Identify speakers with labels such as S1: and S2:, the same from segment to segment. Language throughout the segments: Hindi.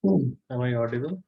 S1: Am I audible?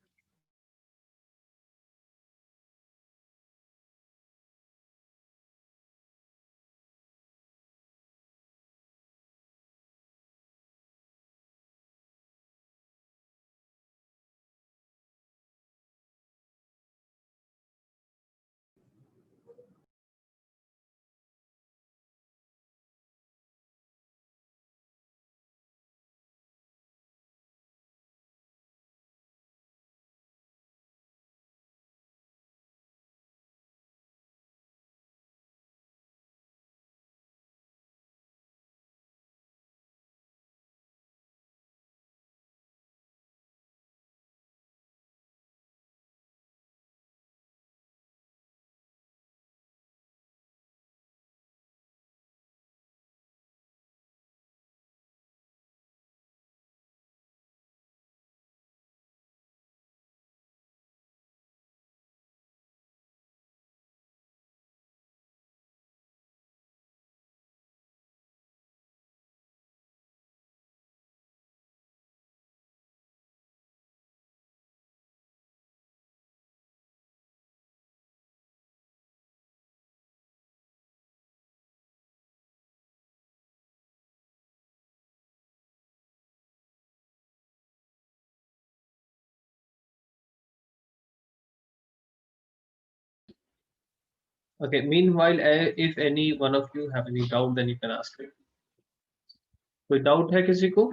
S1: Okay. Meanwhile, if any one of you have any doubt, then you can ask me. कोई डाउट है किसी को?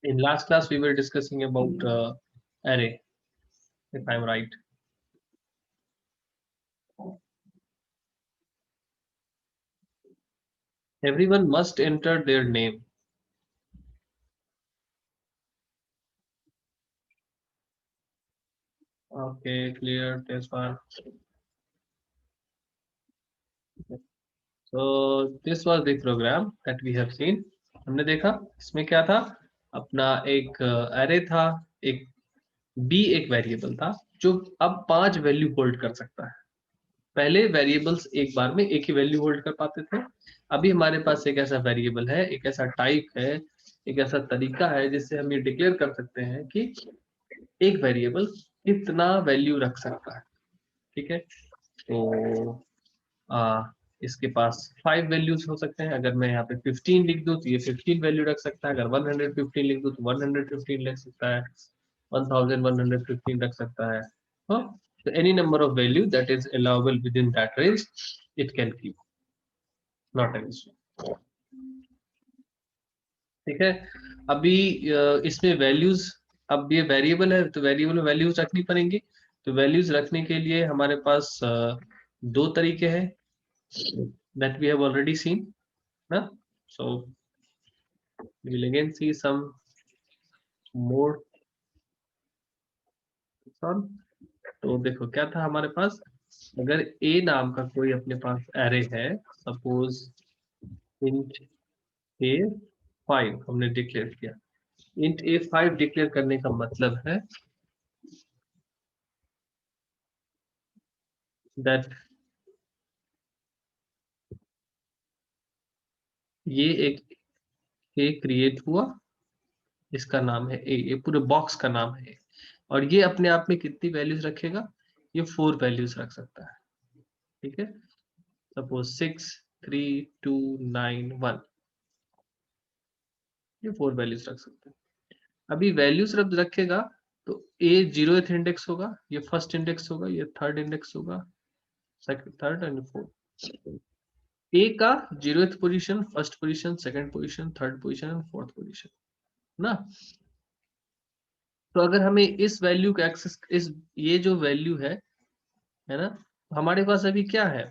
S1: In last class, we were discussing about array, if I'm right. Everyone must enter their name. Okay, clear. Test one. So this was the program that we have seen. हमने देखा इसमें क्या था, अपना एक array था, एक b एक वेरिएबल था जो अब 5 वैल्यू होल्ड कर सकता है। पहले वेरिएबल्स एक बार में एक ही वैल्यू होल्ड कर पाते थे। अभी हमारे पास एक ऐसा वेरिएबल है, एक ऐसा टाइप है, एक ऐसा तरीका है जिससे हम ये डिक्लेयर कर सकते हैं कि एक वेरिएबल कितना वैल्यू रख सकता है। ठीक है, तो इसके पास 5 वैल्यूज हो सकते हैं। अगर मैं यहाँ पे 15 लिख दूं तो ये 15 वैल्यू रख सकता है। अगर 115 लिख दूं तो 115 लिख सकता है, 1115 रख सकता है। हाँ, so any number of value that is allowable within that range it can keep, not an issue. ठीक है, अभी इसमें वैल्यूज, अब ये वेरिएबल है तो वेरिएबल में वैल्यूज रखनी पड़ेंगी। तो वैल्यूज रखने के लिए हमारे पास दो तरीके हैं that we have already seen ना। So we will again see some more on। तो देखो क्या था हमारे पास, अगर a नाम का कोई अपने पास एरे है, सपोज int a5 हमने डिक्लेयर किया। int a5 डिक्लेयर करने का मतलब है दैट ये एक a क्रिएट हुआ, इसका नाम है a, ये पूरे बॉक्स का नाम है a, और ये अपने आप में कितनी वैल्यूज रखेगा, ये 4 वैल्यूज रख सकता है। ठीक है, सपोज 6 3 2 9 1, ये 4 वैल्यूज रख सकते हैं। अभी वैल्यूज रब रखेगा तो a 0th इंडेक्स होगा, ये फर्स्ट इंडेक्स होगा, ये थर्ड इंडेक्स होगा, second third and fourth. a का 0th position, first position, second position, third position and fourth position ना। तो अगर हमें इस वैल्यू का एक्सेस, इस ये जो वैल्यू है ना, हमारे पास अभी क्या है,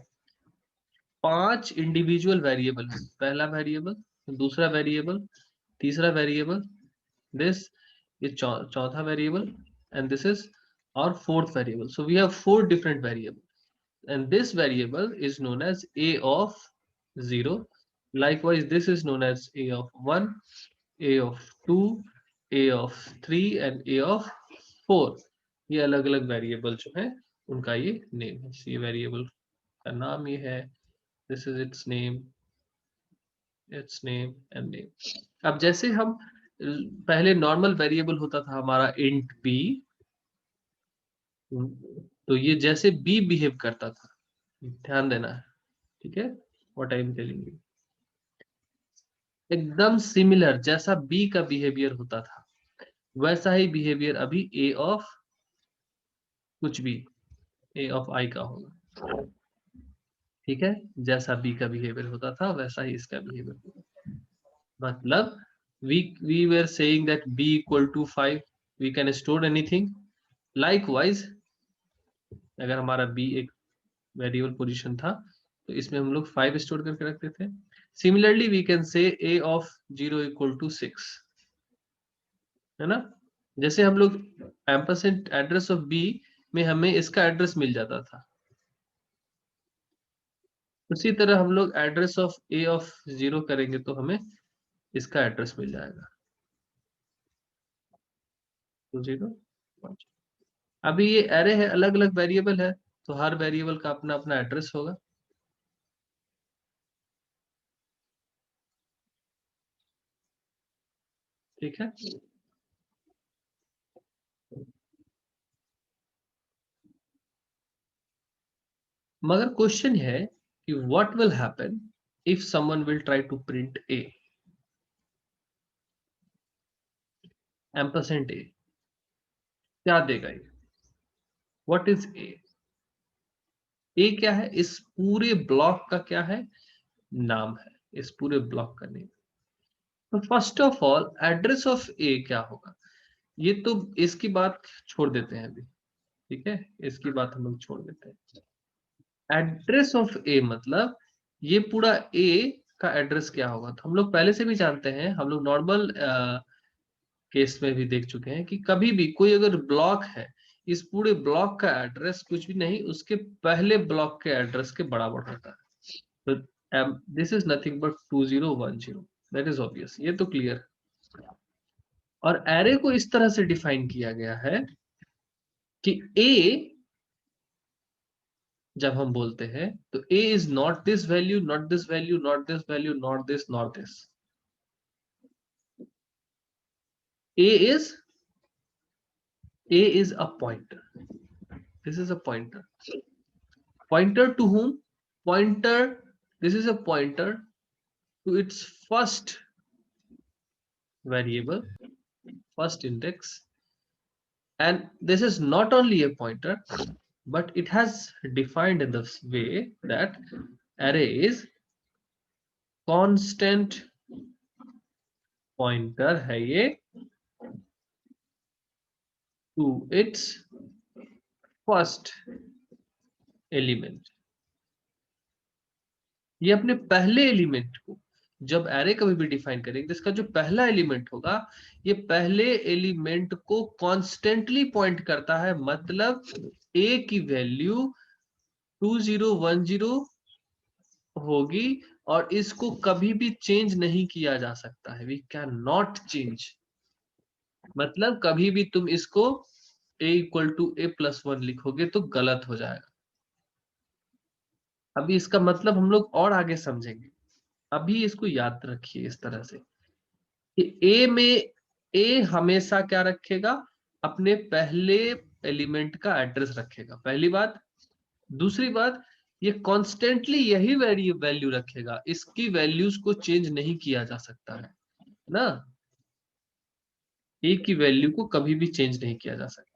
S1: 5 इंडिविजुअल वेरिएबल है। पहला वेरिएबल, दूसरा वेरिएबल, तीसरा वेरिएबल, दिस, ये चौथा variable, and this is our fourth variable. So we have 4 different variables, and this variable is known as a of 0. Likewise, this is known as a of 1, a of 2, a of 3 and a of 4। ये अलग अलग वेरिएबल जो है उनका ये नेम है। ये वेरिएबल का नाम ये है, this is its name, it's name and name. अब जैसे हम पहले नॉर्मल वेरिएबल होता था हमारा इंट बी, तो ये जैसे बी बिहेव करता था, ध्यान देना है, ठीक है, what I am telling you, एकदम सिमिलर जैसा बी का बिहेवियर होता था वैसा ही बिहेवियर अभी ए ऑफ कुछ भी, ए ऑफ आई का होगा, ठीक है, जैसा बी का बिहेवियर होता था वैसा ही इसका बिहेवियर होगा। मतलब we were saying that b equal to 5, we can store anything, likewise अगर हमारा b एक वेरिएबल पोजीशन था तो इसमें हम लोग 5 स्टोर करके रखते थे। Similarly we can say a of 0 equal to 6, है ना, जैसे हम लोग एम्परसेंट एड्रेस ऑफ b में हमें इसका एड्रेस मिल जाता था, उसी तरह हम लोग एड्रेस ऑफ a ऑफ 0 करेंगे तो हमें इसका एड्रेस मिल जाएगा 2 0 1। अभी ये एरे है, अलग अलग वेरिएबल है, तो हर वेरिएबल का अपना अपना एड्रेस होगा, ठीक है। मगर क्वेश्चन है कि what will happen if someone will try to print A, ampersand A, क्या देगा ये, व्हाट इज ए क्या है, इस पूरे ब्लॉक का क्या है, नाम है, इस पूरे ब्लॉक का नेम। तो first of all address of A क्या होगा, ये तो इसकी बात छोड़ देते हैं अभी, ठीक है, इसकी बात हम लोग छोड़ देते हैं। एड्रेस ऑफ ए मतलब ये पूरा ए का एड्रेस क्या होगा, तो हम लोग पहले से भी जानते हैं, हम लोग नॉर्मल केस में भी देख चुके हैं कि कभी भी कोई अगर ब्लॉक है, इस पूरे ब्लॉक का एड्रेस कुछ भी नहीं उसके पहले ब्लॉक के एड्रेस के बराबर होता है। तो this is nothing but 2010, that is obvious, ये तो क्लियर। और एरे को इस तरह से डिफाइन किया गया है कि ए जब हम बोलते हैं तो a is not this value, not this value, not this value, not this, not this, a is a pointer, this is a pointer, pointer to whom, pointer, this is a pointer to its first variable, first index, and this is not only a pointer but it has defined in this way that array is constant pointer है ये to its first एलिमेंट, ये अपने पहले एलिमेंट को जब एरे कभी भी डिफाइन करेंगे तो इसका जो पहला एलिमेंट होगा ये पहले एलिमेंट को कॉन्स्टेंटली पॉइंट करता है, मतलब ए की वैल्यू 2010 होगी और इसको कभी भी चेंज नहीं किया जा सकता है, वी कैन नॉट चेंज, मतलब कभी भी तुम इसको a इक्वल टू a+1 लिखोगे तो गलत हो जाएगा। अभी इसका मतलब हम लोग और आगे समझेंगे, अभी इसको याद रखिए इस तरह से कि ए में ए हमेशा क्या रखेगा, अपने पहले एलिमेंट का एड्रेस रखेगा, पहली बात। दूसरी बात, ये कॉन्स्टेंटली यही वैल्यू रखेगा, इसकी वैल्यूज को चेंज नहीं किया जा सकता है ना, ए की वैल्यू को कभी भी चेंज नहीं किया जा सकता।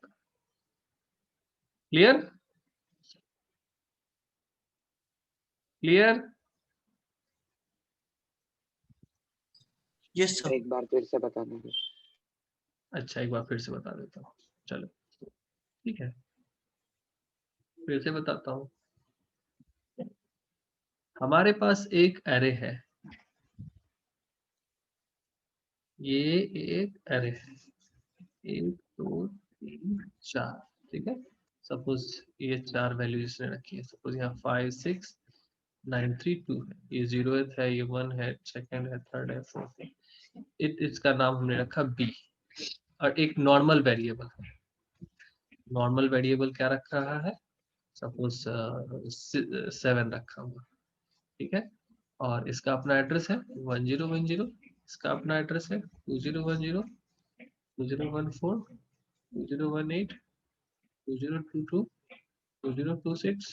S1: Clear, clear,
S2: yes sir.
S3: एक बार फिर से बता देंगे।
S1: अच्छा एक बार फिर से बता देता हूँ, चलो ठीक है, फिर से बताता हूँ। हमारे पास एक एरे है, ये एक एरे है, 1 2 3 4, ठीक है, सपोज ये 4 वैल्यू इसने रखी है, सपोज यहाँ 5 6 9 3 2 है, ये 0th है, ये 1 है, सेकंड है, थर्ड है, फोर्थ है, इसका नाम हमने रखा b, और एक नॉर्मल वेरिएबल है, नॉर्मल वेरिएबल क्या रख रहा है, सपोज 7 रखा हुआ, ठीक है। और इसका अपना एड्रेस है 1010, इसका अपना एड्रेस है 2010, 2014, 2018, 2022, 2026।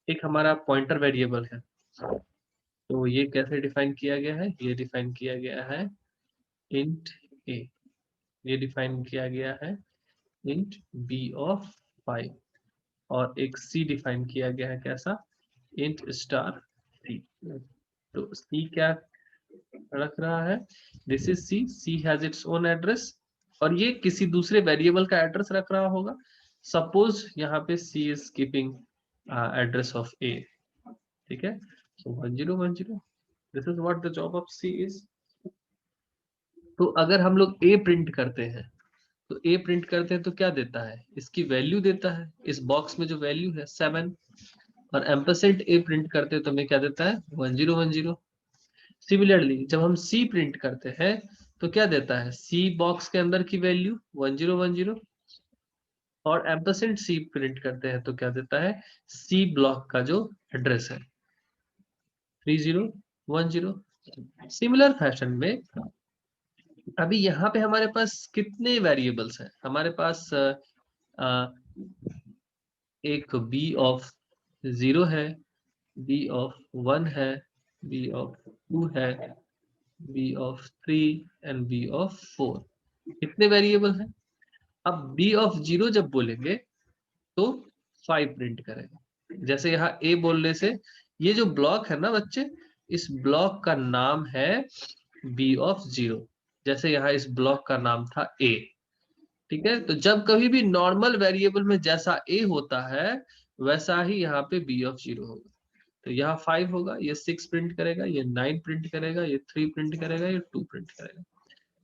S1: एक हमारा पॉइंटर वेरिएबल है, तो ये कैसे डिफाइन किया गया है? ये डिफाइन किया गया है int a, ये डिफाइन किया गया है int b of 5, और एक c डिफाइन किया गया है कैसा? int star c। तो c क्या रख रहा है? This is c has its own address, और ये किसी दूसरे वेरिएबल का एड्रेस रख रहा होगा। सपोज यहाँ पे c is keeping address of a, ठीक है? सो 1010, this is what the job of c is. तो अगर हम लोग a प्रिंट करते हैं, तो a प्रिंट करते हैं तो क्या देता है? इसकी वैल्यू देता है, इस बॉक्स में जो वैल्यू है 7। और एम्परसेंट a प्रिंट करते हैं तो हमें क्या देता है? 1010। सिमिलरली जब हम c प्रिंट करते हैं तो क्या देता है? c बॉक्स के अंदर की वैल्यू 1010, और एम्परसेंट c प्रिंट करते हैं तो क्या देता है? c ब्लॉक का जो एड्रेस है 3010। सिमिलर फैशन में अभी यहाँ पे हमारे पास कितने वेरिएबल्स हैं? हमारे पास एक b ऑफ 0 है, b ऑफ 1 है, b ऑफ 2 है, b of 3 and b of 4। कितने वेरिएबल हैं? अब b ऑफ 0 जब बोलेंगे तो 5 प्रिंट करेगा। जैसे यहाँ a बोलने से ये जो ब्लॉक है ना बच्चे, इस ब्लॉक का नाम है b ऑफ 0। जैसे यहाँ इस ब्लॉक का नाम था a, ठीक है? तो जब कभी भी नॉर्मल वेरिएबल में जैसा a होता है वैसा ही यहाँ पे b ऑफ 0 होगा। तो यहाँ 5 होगा, ये 6 प्रिंट करेगा, ये 9 प्रिंट करेगा, ये 3 प्रिंट करेगा, ये 2 प्रिंट करेगा।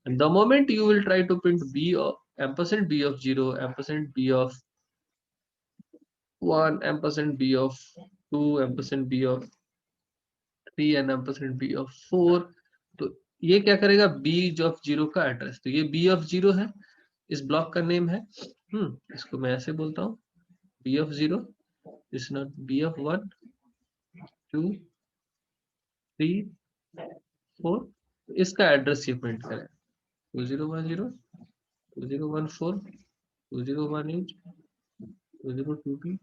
S1: And the moment you will try to print b of ampersand b of 0, ampersand b of 1, ampersand b of 2, ampersand b of 3 and ampersand b of 4, तो ये क्या करेगा? b of 0 का एड्रेस, तो ये b of 0 है, इस ब्लॉक का नेम है। इसको मैं ऐसे बोलता हूँ b of 0 is not b of 1, 2, 3, 4, इसका एड्रेस ये प्रिंट करेगा 2010, 2014, 2018, 2022,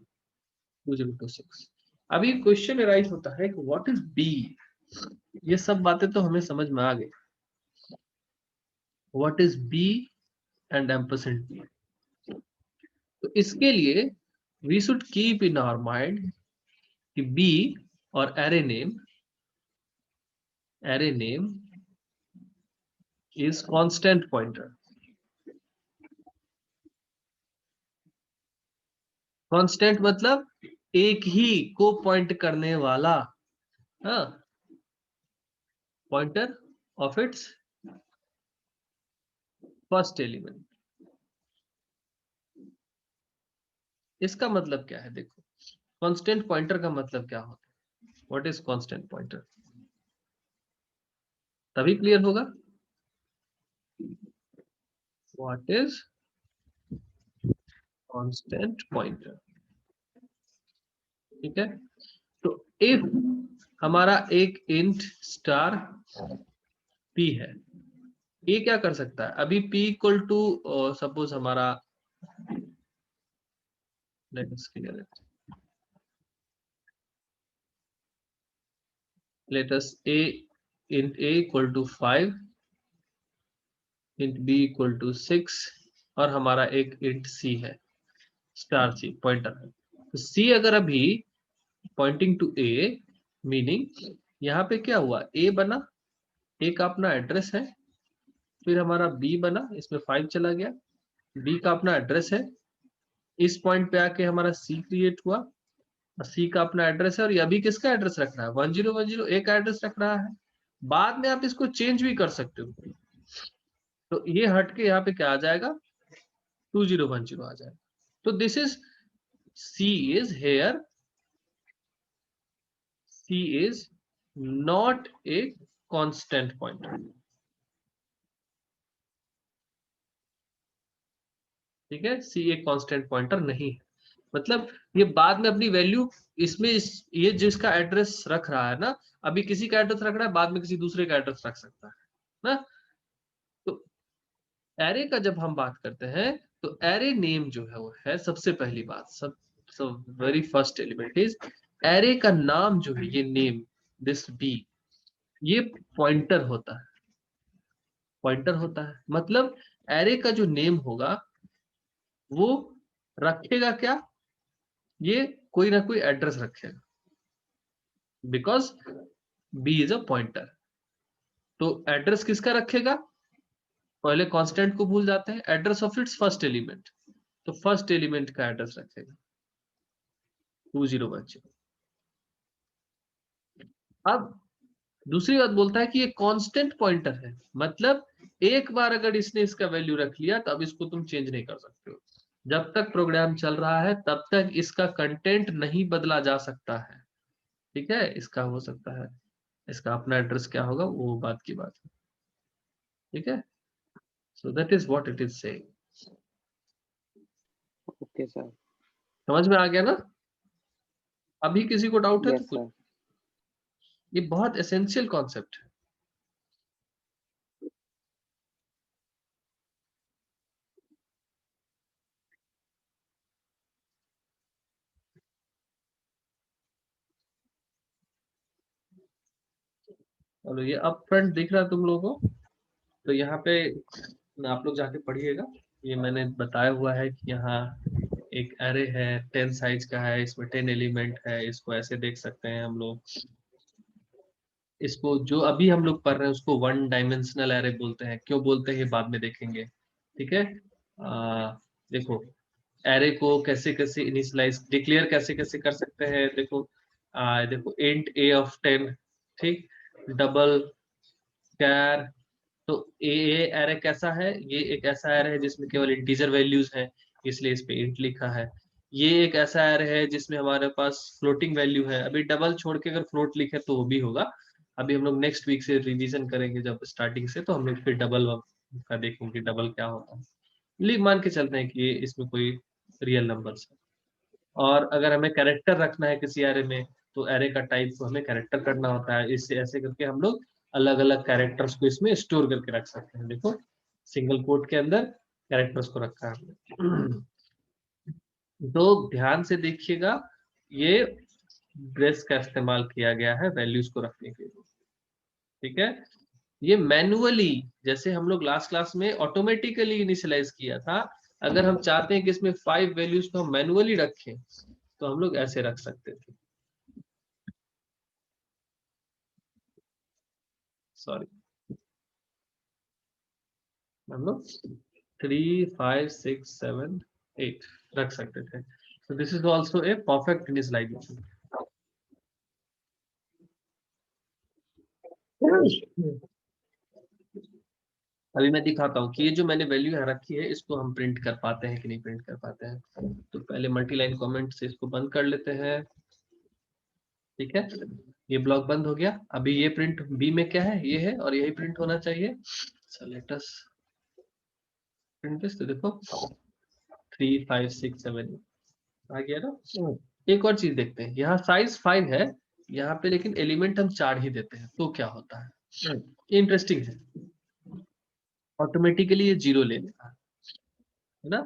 S1: 2026। अभी क्वेश्चन राइज होता है कि व्हाट इज बी। ये सब बातें तो हमें समझ में आ गई। What is B and ampersand B. तो इसके लिए we should keep in our mind कि बी और array name is constant pointer. Constant मतलब एक ही को पॉइंट करने वाला, हाँ, pointer of its first element. इसका मतलब क्या है? देखो, कांस्टेंट पॉइंटर का मतलब क्या होता है? What is constant pointer? तभी क्लियर होगा। What is constant pointer? ठीक है, तो इफ हमारा एक इंट स्टार p है, ये क्या कर सकता है? अभी p इक्वल टू सपोज हमारा, let us clear it, let us a int a equal to 5, int b equal to 6, और हमारा एक int c है, स्टार c पॉइंटर है। तो c अगर अभी पॉइंटिंग टू a, मीनिंग यहाँ पे क्या हुआ? a बना, a का अपना एड्रेस है, फिर हमारा b बना, इसमें 5 चला गया, b का अपना एड्रेस है, इस पॉइंट पे आके हमारा c क्रिएट हुआ, और c का अपना एड्रेस है, और ये अभी किसका एड्रेस रख रहा है? 1010, a का एड्रेस रख रहा है। बाद में आप इसको चेंज भी कर सकते हो, तो ये हट के यहाँ पे क्या आ जाएगा? 2010 आ जाएगा। तो this is c is here, c is not a constant pointer. ठीक है, c एक कांस्टेंट पॉइंटर नहीं है। मतलब ये बाद में अपनी वैल्यू इसमें ये जिसका एड्रेस रख रहा है ना, अभी किसी का एड्रेस रख रहा है, बाद में किसी दूसरे का एड्रेस रख सकता है ना। तो एरे का जब हम बात करते हैं तो एरे नेम जो है वो है सबसे पहली बात, सब very first element is array का नाम जो है, ये नेम दिस बी, ये पॉइंटर होता है। पॉइंटर होता है मतलब एरे का जो नेम होगा वो रखेगा क्या, ये कोई ना कोई एड्रेस रखेगा, because B is a pointer. तो एड्रेस किसका रखेगा, पहले कांस्टेंट को भूल जाते हैं, address of its first element, तो फर्स्ट एलिमेंट का एड्रेस रखेगा 2010। अब दूसरी बात बोलता है कि ये कांस्टेंट पॉइंटर है, मतलब एक बार अगर इसने इसका वैल्यू रख लिया तो अब इसको तुम चेंज नहीं कर सकते हो। जब तक प्रोग्राम चल रहा है तब तक इसका कंटेंट नहीं बदला जा सकता है। ठीक है, इसका हो सकता है इसका अपना एड्रेस क्या होगा वो बात की बात है। ठीक है, so that is what it is saying.
S2: Okay sir.
S1: समझ में आ गया ना? अभी किसी को डाउट है तो
S2: यस
S1: कुछ,
S2: सर।
S1: ये बहुत एसेंशियल कॉन्सेप्ट है। चलो ये अप फ्रंट दिख रहा है तुम लोगों को, तो यहाँ पे आप लोग जाके पढ़िएगा। ये मैंने बताया हुआ है कि यहाँ एक एरे है 10 साइज का है, इसमें 10 एलिमेंट है, इसको ऐसे देख सकते हैं हम लोग। इसको जो अभी हम लोग पढ़ रहे हैं उसको वन डायमेंशनल एरे बोलते हैं। क्यों बोलते हैं ये बाद में देखेंगे। ठीक है, देखो एरे को कैसे कैसे इनिशियलाइज डिक्लेयर कैसे कैसे कर सकते हैं। देखो देखो इंट ए ऑफ 10, ठीक, डबल कैर। तो ए एरे कैसा है, ये एक ऐसा एरे है जिसमें केवल इंटीजर वैल्यूज हैं, इसलिए इस पे इंट लिखा है। ये एक ऐसा एरे है जिसमें हमारे पास फ्लोटिंग वैल्यू है, अभी डबल छोड़ के अगर फ्लोट लिखे तो वो भी होगा। अभी हम लोग नेक्स्ट वीक से रिवीजन करेंगे जब स्टार्टिंग से, तो हम लोग फिर डबल का देखेंगे डबल क्या होता है। लिख मान के चलते हैं कि ये इसमें कोई रियल नंबर्स है। और अगर हमें कैरेक्टर रखना है किसी एरे में, तो एरे का टाइप को हमें कैरेक्टर करना होता है। इससे ऐसे करके हम लोग अलग अलग कैरेक्टर्स को इसमें स्टोर करके रख सकते हैं। देखो सिंगल कोट के अंदर कैरेक्टर्स को रखा है हमने। तो ध्यान से देखिएगा, ये ब्रेस का इस्तेमाल किया गया है वैल्यूज को रखने के लिए। ठीक है, ये मैन्युअली, जैसे हम लोग लास्ट क्लास में ऑटोमेटिकली इनिशियलाइज किया था, अगर हम चाहते हैं कि इसमें 5 वैल्यूज को हम मैन्युअली रखें तो हम लोग ऐसे रख सकते थे। सॉरी, हम लोग 3 5 6 7 8 रख सकते थे। so this is also a perfect initialization। अभी मैं दिखाता हूँ कि ये जो मैंने वैल्यू यहाँ रखी है इसको हम प्रिंट कर पाते हैं कि नहीं प्रिंट कर पाते हैं। तो पहले मल्टीलाइन कमेंट से इसको बंद कर लेते हैं। ठीक है, ये ब्लॉक बंद हो गया। अभी ये प्रिंट बी में क्या है, ये है और यही प्रिंट होना चाहिए। so let us print this। तो देखो 3 5 6 7 आ गया ना। एक और चीज देखते हैं, यहाँ साइज 5 है यहाँ पे, लेकिन एलिमेंट हम 4 ही देते हैं तो क्या होता है। इंटरेस्टिंग है, ऑटोमेटिकली ये 0 ले लेता है ना।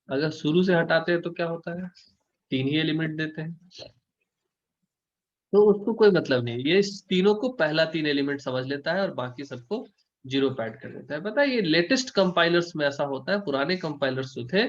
S1: अगर शुरू से हटाते हैं तो क्या होता है, 3 ही एलिमेंट देते हैं, तो उसको कोई मतलब नहीं। ये इस तीनों को पहला 3 एलिमेंट समझ लेता है और बाकी सबको 0 पे ऐड कर देता है। पता है ये लेटेस्ट कंपाइलर्स में ऐसा होता है, पुराने कंपाइलर्स जो थे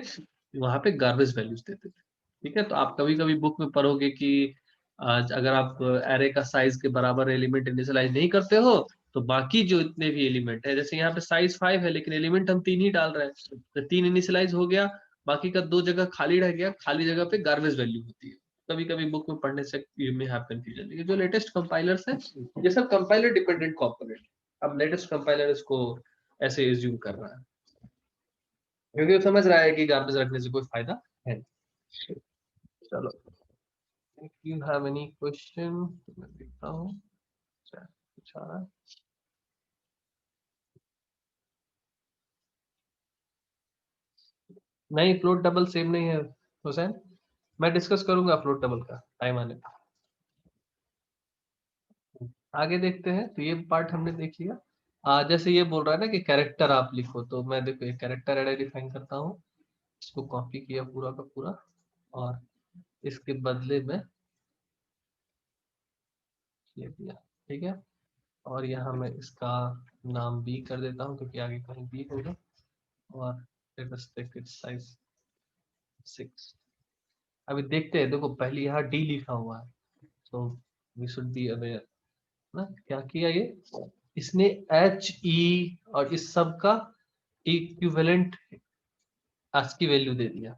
S1: वहां पे गार्बेज वैल्यूज देते थे। ठीक है, तो आप कभी कभी बुक में पढ़ोगे कि आज अगर आप एरे का साइज के बराबर एलिमेंट इनिशियलाइज नहीं करते हो तो बाकी जो इतने भी एलिमेंट है, जैसे यहाँ पे साइज 5 है लेकिन एलिमेंट हम 3 ही डाल रहे हैं, तो 3 इनिशियलाइज हो गया, बाकी का 2 जगह खाली रह गया, खाली जगह पे गार्बेज वैल्यू होती है। कभी कभी बुक में पढ़ने से यू मे हैव कंफ्यूजन, लेकिन जो लेटेस्ट कंपाइलर्स है ये सब कंपाइलर डिपेंडेंट कंपोनेंट। अब लेटेस्ट कंपाइलर इसको ऐसे एज्यूम कर रहा है क्योंकि वो समझ रहा है कि गार्बेज रखने से कोई फायदा है नहीं। चलो, if you have any question, मैं देखता हूँ क्या कुछ आ रहा है। नहीं, फ्लोट डबल सेम नहीं है हुसैन, मैं डिस्कस करूंगा फ्लोट टेबल का टाइम आने पर। आगे देखते हैं। तो ये पार्ट हमने देख लिया। जैसे ये बोल रहा है ना कि कैरेक्टर आप लिखो, तो मैं देखो एक कैरेक्टर एरे डिफाइन करता हूँ, इसको कॉपी किया पूरा का पूरा, और इसके बदले में ये दिया, ठीक है। और यहाँ मैं इसका नाम बी कर देता हूँ क्योंकि आगे कहीं बी होगा, और साइज 6। अभी देखते हैं, देखो पहले यहाँ डी लिखा हुआ है, तो वी शुड बी अवेयर ना। क्या किया ये, इसने एच ई और इस सब का इक्विवेलेंट आस्की वैल्यू दे दिया।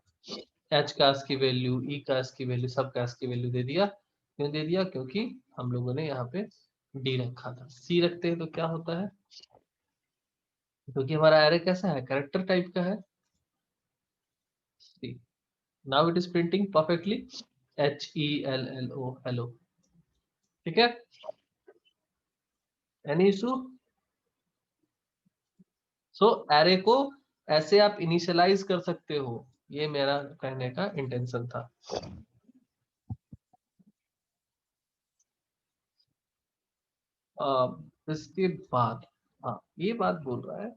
S1: एच का आस्की वैल्यू, ई का आस्की वैल्यू, सब का आस्की वैल्यू दे दिया। क्यों दे दिया, क्योंकि हम लोगों ने यहाँ पे डी रखा था। सी रखते हैं तो क्या होता है, क्योंकि हमारा एरे कैसा है, कैरेक्टर टाइप का है। See, now it is printing perfectly HELLO, hello. ठीक है, एनी इशू। सो एरे को ऐसे आप इनिशियलाइज कर सकते हो, ये मेरा कहने का इंटेंशन था। इसके बाद, हाँ ये बात बोल रहा है,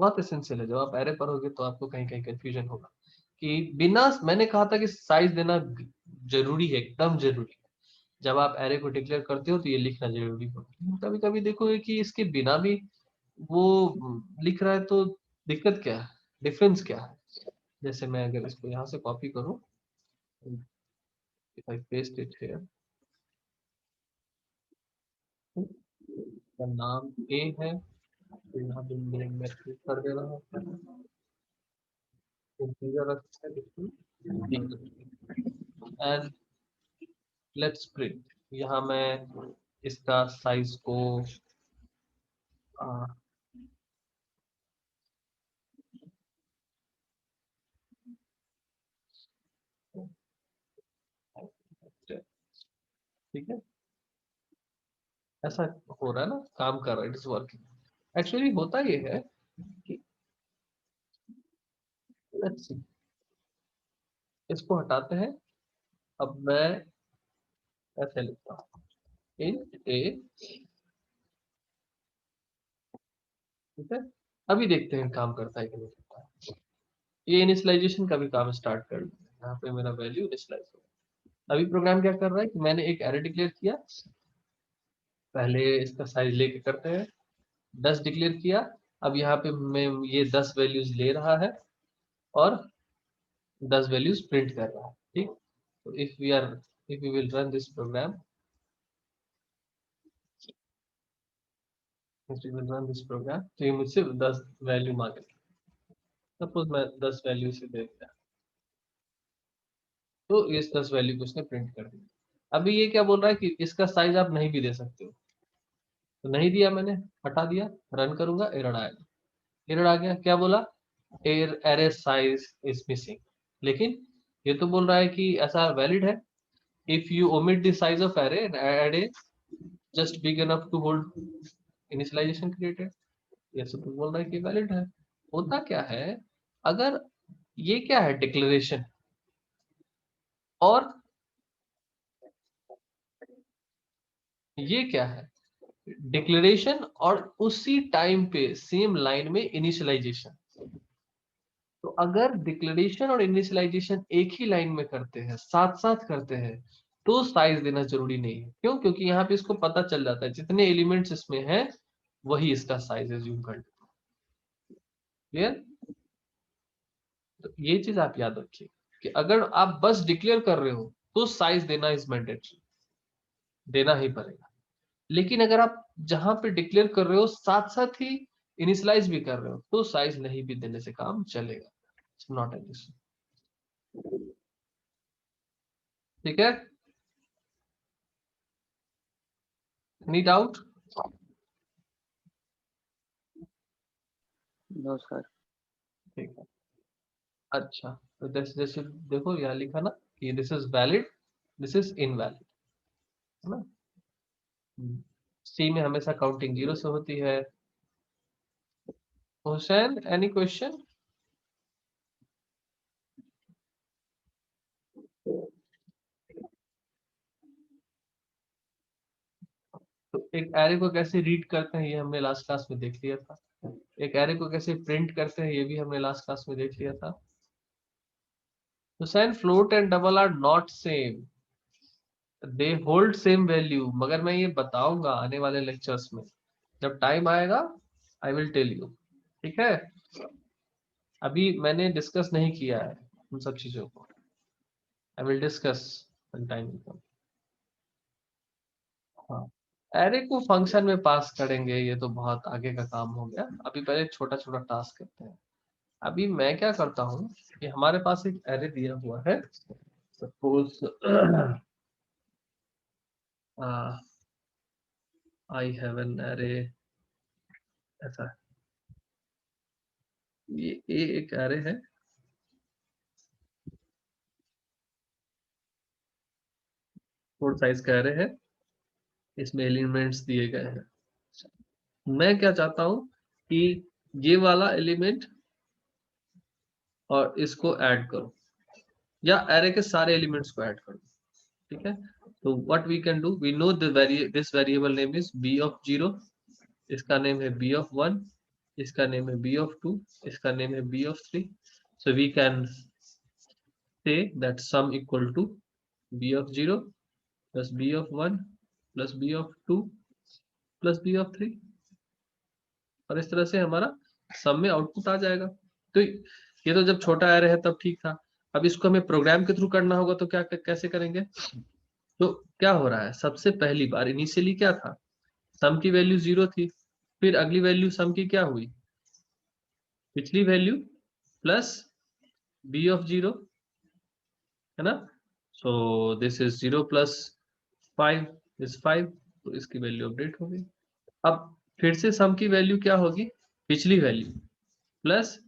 S1: बहुत एसेंशियल है। जब आप एरे पढ़ोगे तो आपको कहीं कहीं कंफ्यूजन होगा कि बिना, मैंने कहा था कि साइज देना जरूरी है, एकदम जरूरी है। जब आप एरे को डिक्लेयर करते हो तो ये लिखना जरूरी होता है। कभी कभी देखोगे कि इसके बिना भी वो लिख रहा है, तो दिक्कत क्या है, डिफरेंस क्या है। जैसे मैं अगर इसको यहाँ से कॉपी करूँ, if I paste it here, नाम ए है, तो यहाँ पे मैं क्लिक कर दे रहा हूँ, इंटीजर रखते हैं, एंड लेट्स प्रिंट। यहाँ मैं इसका साइज को आ, ठीक है, ऐसा हो रहा है ना, काम कर रहा है, इट इज वर्किंग। एक्चुअली होता ये है कि let's see, इसको हटाते हैं। अब मैं ऐसे लिखता हूँ इंट ए, ठीक है। अभी देखते हैं काम करता है कि नहीं करता है। ये इनिशियलाइजेशन का भी काम स्टार्ट कर दिया, यहाँ पे मेरा वैल्यू इनिशियलाइज हो गया। अभी प्रोग्राम क्या कर रहा है कि मैंने एक एरे डिक्लेयर किया, पहले इसका साइज लेके करते हैं, 10 डिक्लेयर किया। अब यहाँ पे मैं ये 10 वैल्यूज ले रहा है और 10 वैल्यूज प्रिंट कर रहा है, ठीक। तो if we will run this program, तो ये मुझसे 10 वैल्यू मांगे। सपोज मैं 10 वैल्यू से दे दिया, तो इस 10 वैल्यू को उसने प्रिंट कर दिया। अभी ये क्या बोल रहा है कि इसका साइज आप नहीं भी दे सकते हो, तो नहीं दिया मैंने, हटा दिया, रन करूंगा, एरर आएगा। एरर आ गया, क्या बोला, एरे साइज इज मिसिंग। लेकिन ये तो बोल रहा है कि ऐसा वैलिड है, if you omit the size of array array just big enough to hold initialization created, ये सब तो बोल रहा है कि वैलिड है। होता क्या है, अगर ये क्या है, डिक्लेरेशन, और ये क्या है, डिक्लेरेशन और उसी टाइम पे सेम लाइन में इनिशियलाइजेशन। तो अगर डिक्लेरेशन और इनिशियलाइजेशन एक ही लाइन में करते हैं, साथ साथ करते हैं, तो साइज देना जरूरी नहीं है। क्यों, क्योंकि यहाँ पे इसको पता चल जाता है जितने एलिमेंट्स इसमें हैं वही इसका साइज एज्यूम कर लेता है। क्लियर। तो ये चीज आप याद रखिए कि अगर आप बस डिक्लेयर कर रहे हो तो साइज देना इज मैंडेटरी, देना ही पड़ेगा। लेकिन अगर आप जहां पे डिक्लेयर कर रहे हो साथ साथ ही इनिशियलाइज भी कर रहे हो, तो साइज नहीं भी देने से काम चलेगा, इट्स नॉट एन इशू। ठीक है, एनी डाउट।
S2: No sir.
S1: ठीक है, अच्छा। तो जैसे देखो यहाँ लिखा ना कि this is valid, this is invalid, है ना। सी में हमेशा काउंटिंग 0 से होती है। Hussain, any question. तो एक एरे को कैसे रीड करते हैं ये हमने लास्ट क्लास में देख लिया था। एक एरे को कैसे प्रिंट करते हैं ये भी हमने लास्ट क्लास में देख लिया था। तो sign float and double are not same, they hold same value, मगर मैं ये बताऊंगा आने वाले लेक्चर्स में, जब टाइम आएगा आई विल टेल यू। ठीक है, अभी मैंने डिस्कस नहीं किया है उन सब चीजों को, I will discuss when time come. हाँ, एरे को फंक्शन में पास करेंगे, ये तो बहुत आगे का काम हो गया, अभी पहले छोटा छोटा टास्क करते हैं। अभी मैं क्या करता हूँ कि हमारे पास एक एरे दिया हुआ है, suppose I have an array, ऐसा ये एक एरे है, 4 साइज का एरे है, इसमें एलिमेंट्स दिए गए हैं। मैं क्या चाहता हूँ कि ये वाला एलिमेंट और इसको ऐड करो, या एरे के सारे एलिमेंट्स को ऐड करो। ठीक है, तो what we can do, we know this variable name is b of 0, इसका नेम है बी ऑफ 1, इसका नेम है बी ऑफ 2, इसका नेम है b of 3। So we can say that sum equal to b of 0 plus b of 1 plus b of 2 plus b of 3, और इस तरह से हमारा सम में आउटपुट आ जाएगा। तो ये तो जब छोटा एरे है तब ठीक था, अब इसको हमें प्रोग्राम के थ्रू करना होगा, तो क्या कैसे करेंगे। तो क्या हो रहा है, सबसे पहली बार इनिशियली क्या था, सम की वैल्यू 0 थी, फिर अगली वैल्यू सम की क्या हुई, पिछली वैल्यू प्लस बी ऑफ 0, है ना। सो दिस इज 0 प्लस 5 इज 5, तो इसकी वैल्यू अपडेट हो गई। अब फिर से सम की वैल्यू क्या होगी, पिछली वैल्यू प्लस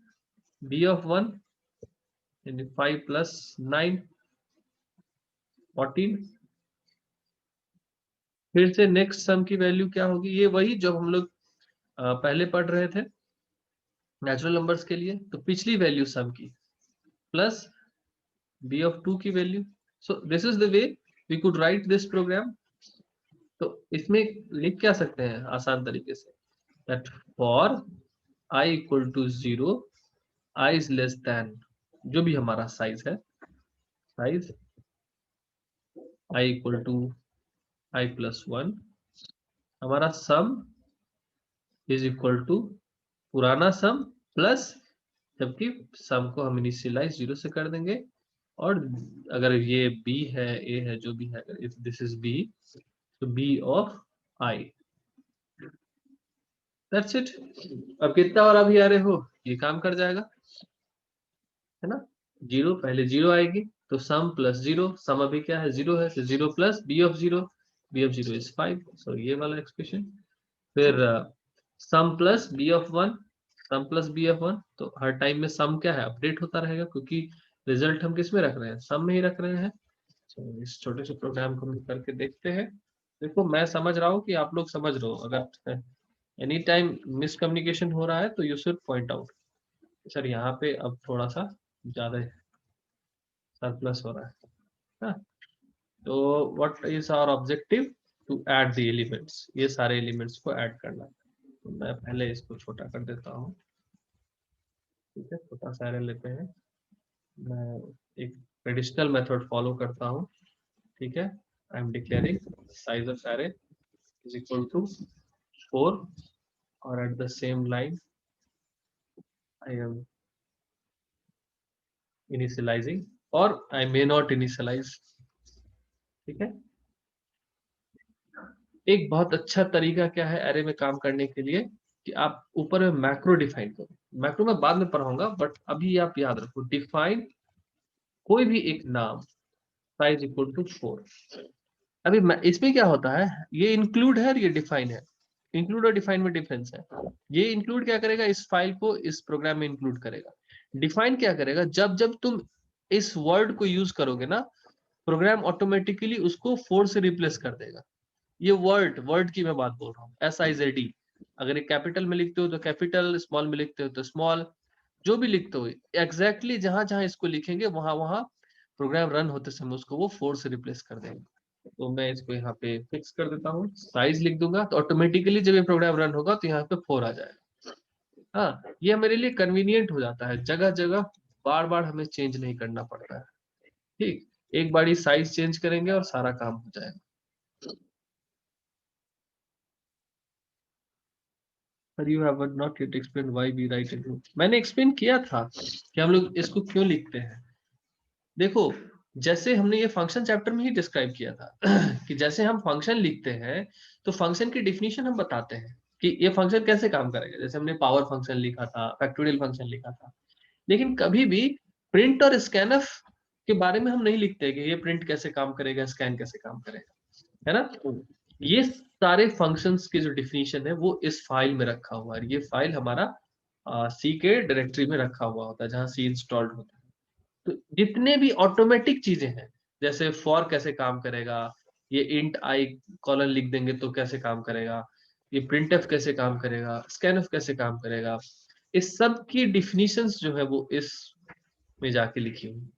S1: बी ऑफ 1 यानी 5 प्लस 9 14, फिर से नेक्स्ट सम की वैल्यू क्या होगी, ये वही जो हम लोग पहले पढ़ रहे थे नेचुरल नंबर्स के लिए, तो पिछली वैल्यू सम की प्लस बी ऑफ 2 की value. So this is the way we could write this program. तो इसमें लिख क्या सकते हैं आसान तरीके से, that for I equal to 0, I is less than जो भी हमारा साइज है, size I equal to I plus 1, हमारा सम इज इक्वल टू पुराना सम प्लस, जबकि सम को हम इनिशियलाइज 0 से कर देंगे, और अगर ये b है a है जो भी है, इफ दिस इज b, तो b of i, that's it. अब कितना और अभी आ रहे हो, ये काम कर जाएगा, है ना। 0 पहले 0 आएगी, तो सम प्लस 0, सम अभी क्या है 0 है, तो 0 plus b of 0, b of 0 is 5, so ये वाला एक्सप्रेशन। फिर sum plus b of 1, sum plus b of 1, तो हर टाइम में सम क्या है अपडेट होता रहेगा, क्योंकि रिजल्ट हम किस में रख रहे हैं, सम में ही रख रहे हैं। तो इस छोटे से प्रोग्राम को हम करके देखते हैं। देखो मैं समझ रहा हूँ कि आप लोग समझ रहे हो, अगर एनी टाइम मिसकम्युनिकेशन हो रहा है तो you should point out, sir यहाँ पे अब थोड़ा सा ज्यादा सरप्लस हो रहा है ना? तो what is our objective, to add the elements, ये सारे एलिमेंट्स को ऐड करना। तो मैं पहले इसको छोटा कर देता हूँ, ठीक है, छोटा सा एरे लेते हैं, मैं एक ट्रेडिशनल मेथड फॉलो करता हूँ, ठीक है। I am declaring size of array is equal to 4, और at the same line I am initializing, और आई मे नॉट इनिशियलाइज, ठीक है। एक बहुत अच्छा तरीका क्या है एरे में काम करने के लिए, कि आप ऊपर में मैक्रो डिफाइन करो, मैक्रो में बाद में पढ़ाऊंगा, बट अभी आप याद रखो, डिफाइन कोई भी एक नाम साइज इक्वल टू 4। अभी इसमें क्या होता है, ये इंक्लूड है और ये डिफाइन है, इंक्लूड और डिफाइन में डिफरेंस है। ये इंक्लूड क्या करेगा, इस फाइल को इस प्रोग्राम में इंक्लूड करेगा। डिफाइन क्या करेगा, जब जब तुम इस वर्ड को यूज करोगे ना, प्रोग्राम ऑटोमेटिकली उसको 4 से रिप्लेस कर देगा। ये वर्ड की मैं बात बोल रहा हूँ, SIZD, अगर एक कैपिटल में लिखते हो तो कैपिटल, स्मॉल में लिखते हो तो स्मॉल, जो भी लिखते हो एग्जैक्टली जहां जहां इसको लिखेंगे वहां वहां प्रोग्राम रन होते समय उसको वो 4 से रिप्लेस कर देंगे। तो मैं इसको यहाँ पे फिक्स कर देता हूँ, साइज लिख दूंगा, तो ऑटोमेटिकली जब ये प्रोग्राम रन होगा तो यहाँ पे 4 आ जाएगा। हाँ, ये मेरे लिए कन्वीनियंट हो जाता है, जगह जगह बार बार हमें चेंज नहीं करना पड़ता है। ठीक, एक बार ही साइज चेंज करेंगे और सारा काम हो जाएगा। पर you have not yet explain why we write in loop. मैंने एक्सप्लेन किया था कि हम लोग इसको क्यों लिखते हैं। देखो, जैसे हमने ये फंक्शन चैप्टर में ही डिस्क्राइब किया था कि जैसे हम फंक्शन लिखते हैं तो फंक्शन की डिफिनीशन हम बताते हैं कि ये फंक्शन कैसे काम करेगा। जैसे हमने पावर फंक्शन लिखा था, फैक्टोरियल फंक्शन लिखा था, लेकिन कभी भी प्रिंट और स्कैनफ के बारे में हम नहीं लिखते कि ये प्रिंट कैसे काम करेगा, स्कैन कैसे काम करेगा, है ना। ये सारे फंक्शंस की जो डिफिनीशन है वो इस फाइल में रखा हुआ है। ये फाइल हमारा सी के डायरेक्टरी में रखा हुआ होता है, जहाँ सी इंस्टॉल्ड होता है। तो जितने भी ऑटोमेटिक चीजें हैं, जैसे फॉर कैसे काम करेगा, ये इंट आई कॉलन लिख देंगे तो कैसे काम करेगा, ये प्रिंटफ कैसे काम करेगा, स्कैनफ कैसे काम करेगा, इस सब की डिफिनीशंस जो है वो इस में जाके लिखी हुई,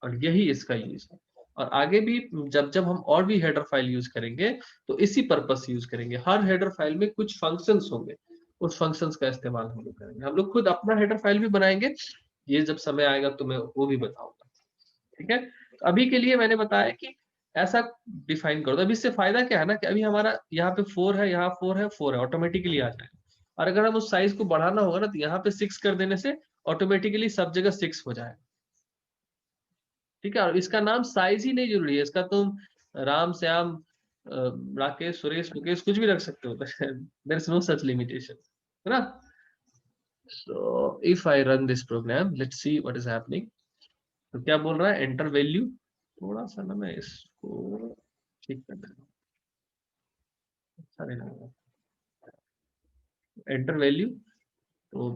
S1: और यही इसका यूज है। और आगे भी जब जब हम और भी हेडर फाइल यूज करेंगे तो इसी पर्पस यूज करेंगे। हर हेडर फाइल में कुछ फंक्शंस होंगे, उस फंक्शंस का इस्तेमाल हम लोग करेंगे। हम लोग खुद अपना हेडर फाइल भी बनाएंगे, ये जब समय आएगा तो मैं वो भी बताऊंगा। ठीक है, तो अभी के लिए मैंने बताया कि ऐसा डिफाइन कर दो। अभी इससे फायदा क्या है ना, कि अभी हमारा यहाँ पे 4 है, यहाँ 4 है, 4 है, ऑटोमेटिकली आ जाएगा। और अगर हम उस साइज को बढ़ाना होगा ना, तो यहाँ पे 6 कर देने से ऑटोमेटिकली सब जगह 6 हो जाएगा। ठीक है, और इसका नाम साइज ही नहीं जरूरी है, इसका तुम राम श्याम राकेश सुरेश मुकेश कुछ भी रख सकते हो। There is no such limitation, है ना। So if I run this program, let's see what is happening. तो क्या बोल रहा है, एंटर वैल्यू। थोड़ा सा ना मैं इसको ठीक कर देता हूँ, अच्छा नहीं लग रहा। एंटर वैल्यू, तो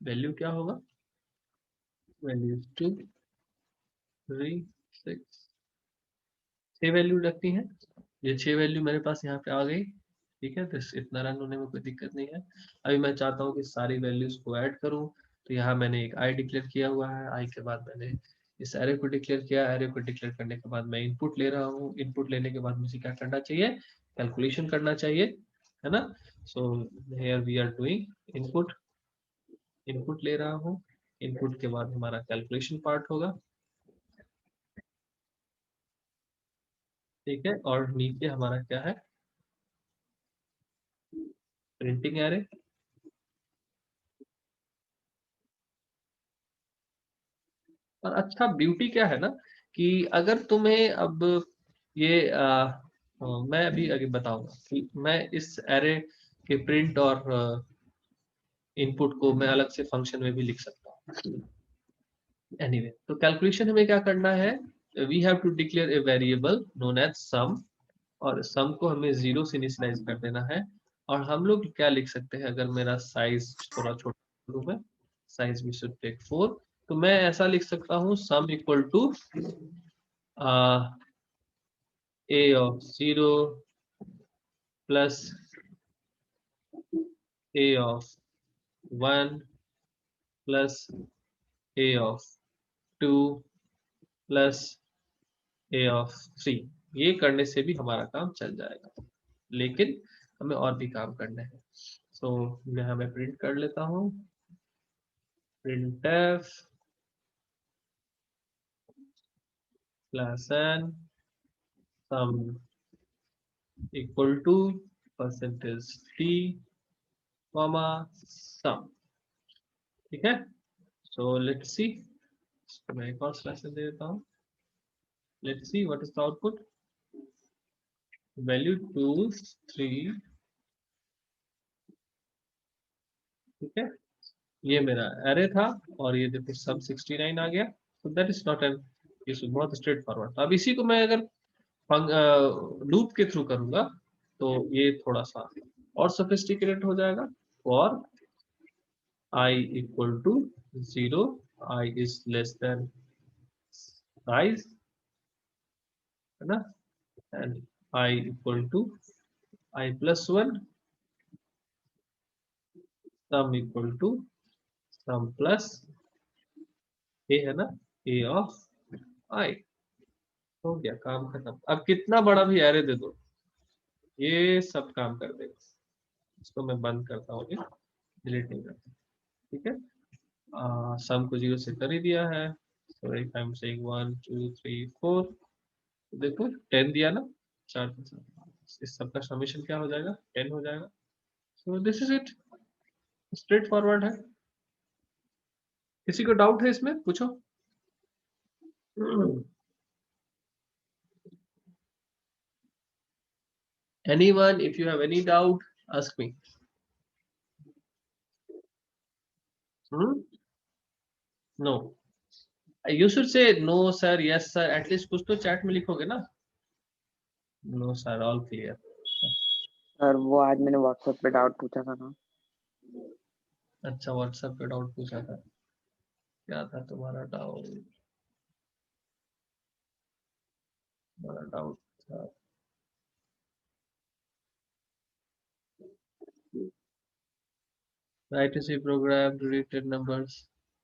S1: वैल्यू क्या होगा, वैल्यू 2 3 6, 6 वैल्यू रखती हैं। ये 6 वैल्यू मेरे पास यहाँ पे आ गई। ठीक है, तो इतना रन होने में कोई दिक्कत नहीं है। अभी मैं चाहता हूँ कि सारी वैल्यूज को ऐड करूँ, तो यहाँ मैंने एक आई डिक्लेयर किया हुआ है। आई के बाद मैंने इस एरे को डिक्लेयर किया। एरे को डिक्लेयर करने के बाद मैं इनपुट ले रहा हूँ। इनपुट लेने के बाद मुझे क्या करना चाहिए, कैलकुलेशन करना चाहिए, है ना। So here we are doing input. Input ले रहा हूँ, इनपुट के बाद हमारा कैलकुलेशन पार्ट होगा। ठीक है, और नीचे हमारा क्या है, प्रिंटिंग एरे। और अच्छा ब्यूटी क्या है ना, कि अगर तुम्हें अब ये मैं अभी आगे बताऊंगा कि मैं इस एरे के प्रिंट और इनपुट को मैं अलग से फंक्शन में भी लिख सकता हूँ। एनीवे, तो कैलकुलेशन हमें क्या करना है, we have to declare a variable known as sum, और सम को हमें 0 से इनिशियलाइज कर देना है। और हम लोग क्या लिख सकते हैं, अगर मेरा साइज थोड़ा छोटा करूं मैं, साइज वी शुड टेक 4, तो मैं ऐसा लिख सकता हूँ sum equal to a of 0 plus a of 1 plus a of 2 plus a of 3। ये करने से भी हमारा काम चल जाएगा, लेकिन हमें और भी काम करने हैं। सो यहाँ मैं प्रिंट कर लेता हूँ, printf /n sum equal to percentage t comma sum। ठीक है, सो लेट्स सी, मैं एक और स्लैश दे देता हूँ। Let's see what is the output, value 2 3। ठीक है, ये मेरा एरे था, और ये देखो सब 69 आ गया। तो that is not an issue, बहुत स्ट्रेट फॉरवर्ड। अब इसी को मैं अगर लूप के थ्रू करूंगा तो ये थोड़ा सा और सोफिस्टिकेटेड हो जाएगा। For I equal to 0, I is less than size, है ना, and I equal to I plus 1, sum equal to sum plus a, है ना, ए ऑफ आई। हो गया, काम खत्म। अब कितना बड़ा भी एरे दे दो ये सब काम कर देगा। इसको मैं बंद करता हूँ, डिलीट नहीं करता। ठीक है, सम को 0 से कर ही दिया है। सो इफ आई एम सेइंग 1 2 3 4, देखो 10 दिया ना, 4 के साथ इस सब का समेशन क्या हो जाएगा, 10 हो जाएगा। सो this is it, straight forward है। किसी को डाउट है इसमें, पूछो। Anyone, if you have any doubt, ask me. No. You should say no, sir, yes, sir. At least कुछ तो chat में लिखोगे ना? No, sir, all clear.
S2: Sir वो आज मैंने व्हाट्सएप पे डाउट पूछा था ना।
S1: अच्छा, WhatsApp पे डाउट पूछा था, क्या था तुम्हारा डाउट? तुम्हारा डाउट था write to C program related numbers.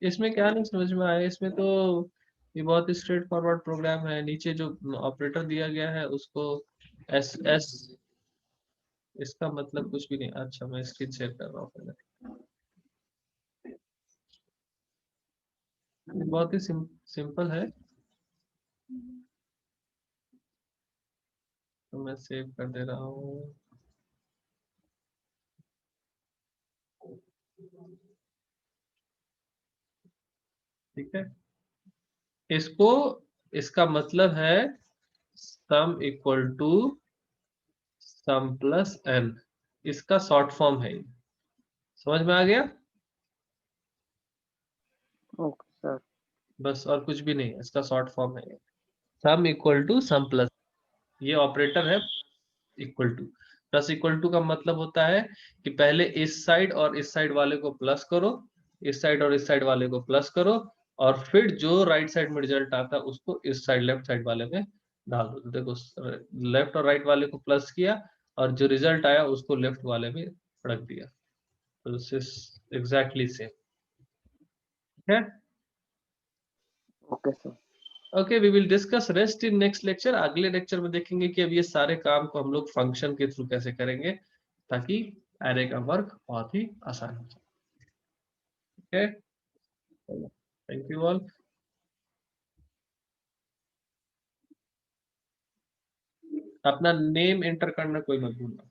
S1: इसमें क्या नहीं समझ में आया, इसमें तो ये बहुत स्ट्रेट फॉरवर्ड प्रोग्राम है। नीचे जो ऑपरेटर दिया गया है उसको एस एस, इसका मतलब कुछ भी नहीं। अच्छा, मैं स्क्रीन शेयर कर रहा हूँ पहले। बहुत ही सिंपल है, तो मैं सेव कर दे रहा हूँ। ठीक है, इसको, इसका मतलब है sum equal to sum plus n, इसका शॉर्ट फॉर्म है ये। समझ में आ गया?
S2: Okay sir.
S1: बस, और कुछ भी नहीं है, इसका शॉर्ट फॉर्म है ये। Sum equal to sum plus, ये ऑपरेटर है। Equal to, plus equal to का मतलब होता है कि पहले इस साइड और इस साइड वाले को प्लस करो, इस साइड और इस साइड वाले को प्लस करो, और फिर जो राइट साइड में रिजल्ट आता है उसको इस साइड लेफ्ट साइड वाले में डाल दो। देखो, लेफ्ट और राइट वाले को प्लस किया और जो रिजल्ट आया उसको लेफ्ट वाले में रख दिया। तो दिस इज एग्जैक्टली सेम। ठीक है,
S2: okay sir.
S1: Okay, we will discuss rest in next lecture. अगले लेक्चर में देखेंगे कि अब ये सारे काम को हम लोग फंक्शन के थ्रू कैसे करेंगे ताकि एरे का वर्क बहुत ही आसान हो जाए। Okay, thank you all. अपना नेम एंटर करना कोई मत भूलना।